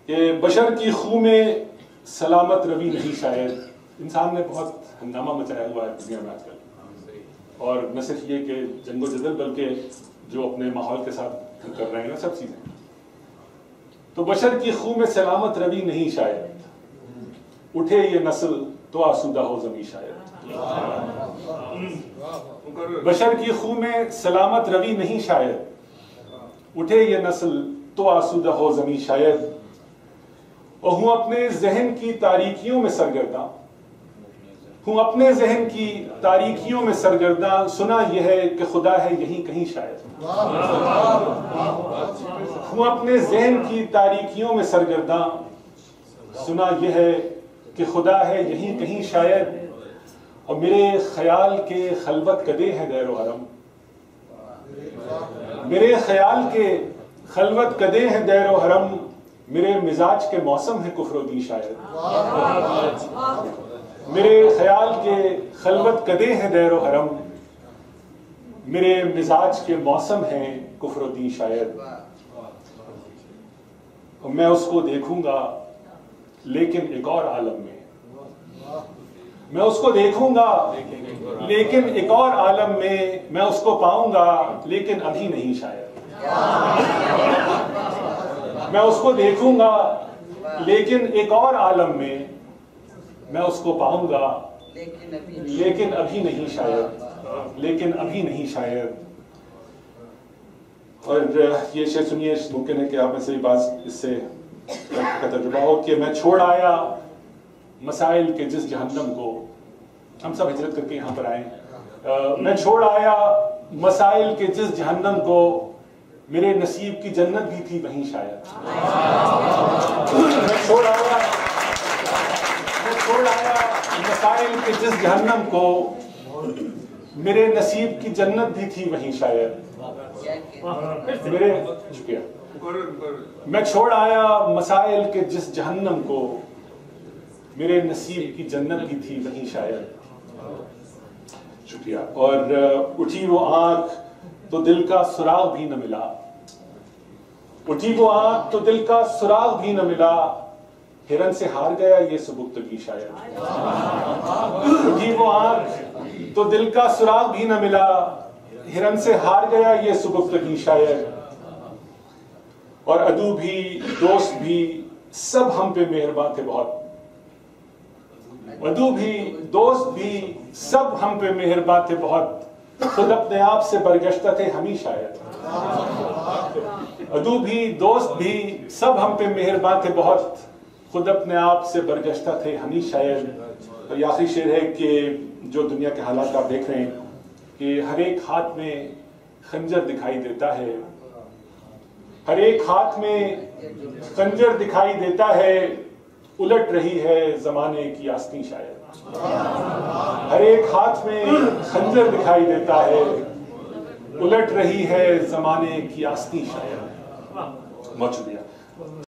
کہ بشر کی خوں میں سلامت روی نہیں شاید. انسان نے بہت ہنگامہ مچایا ہوا ہے دنیا میں آج کل، اور نہ صرف یہ کہ جنگ و جدل بلکہ جو اپنے ماحول کے ساتھ کر رہے ہیں نا سب چیزیں. تو بشر کی خوں میں سلامت روی نہیں شاید، اٹھے یہ نسل تو آسودہ ہو زمیں شاید. بشر کی خوں میں سلامت روی نہیں شاید، اٹھے یہ نسل تو آسودہ ہو زمیں شاید. اور ہوں اپنے ذہن کی تاریکیوں میں سرگرداں، ہوں اپنے ذہن کی تاریکیوں میں سرگرداں، سنا یہ ہے کہ خدا ہے یہیں کہیں شاید. ہوں اپنے ذہن کی تاریکیوں میں سرگرداں، سنا یہ ہے کہ خدا ہے یہیں کہیں شاید. اور میرے خیال کے خلوت کدے ہیں دیر و حرم، میرے خیال کے خلوت کدے ہیں دیر و حرم، میرے مزاج کے موسم ہے کفر و دی شاید. میرے خیال کے خلوت کدے ہیں دیر و حرم، میرے مزاج کے موسم ہیں کفر و دی شاید. میں اس کو دیکھوں گا لیکن ایک اور عالم میں، میں اس کو دیکھوں گا لیکن ایک اور عالم میں، میں اس کو پاؤں گا لیکن ابھی نہیں شاید. میں اس کو دیکھوں گا لیکن ایک اور عالم میں، میں اس کو پاؤں گا لیکن ابھی نہیں شاید، لیکن ابھی نہیں شاید. اور یہ شعر سنیے، ممکن ہے کہ آپ میں سے بعض اس سے کا تجربہ ہو کہ میں چھوڑ آیا مسائل کے جس جہنم کو، ہم سب ہجرت کر کے یہاں پر آئے. میں چھوڑ آیا مسائل کے جس جہنم کو، میرے نصیب کی جنت بھی تھی وہیں شاید. میں چھوڑ آیا مسائل کے جس جہنم کو، میرے نصیب کی جنت بھی تھی وہیں شاید. شکریہ. میں چھوڑ آیا مسائل کے جس جہنم کو، میرے نصیب کی جنت بھی تھی وہیں شاید. شکریہ. اور اٹھی وہ آنکھ تو دل کا سراغ بھی نہ ملا، اٹھی وہ آنکھ تو دل کا سراغ بھی نہ ملا، ہرن سے ہار گیا یہ سبکتگی شاید. اٹھی وہ آنکھ تو دل کا سراغ بھی نہ ملا، ہرن سے ہار گیا یہ سبکتگی شاید. اور عدو بھی دوست بھی سب ہم پہ مہربان تھے بہت، عدو بھی دوست بھی سب ہم پہ مہربان تھے بہت، خود اپنے آپ سے برگشتہ تھے ہم ہی شاید. عدو بھی دوست بھی سب ہم پہ مہربان تھے بہت، خود اپنے آپ سے برگشتہ تھے ہم ہی شاید. اور یہ آخری شعر ہے کہ جو دنیا کے حالات آپ دیکھ رہے ہیں کہ ہر ایک ہاتھ میں خنجر دکھائی دیتا ہے، ہر ایک ہاتھ میں خنجر دکھائی دیتا ہے، الٹ رہی ہے زمانے کی آستین شاید. ہر ایک ہاتھ میں خنجر دکھائی دیتا ہے، الٹ رہی ہے زمانے کی آستین شاید. بہت شکریہ.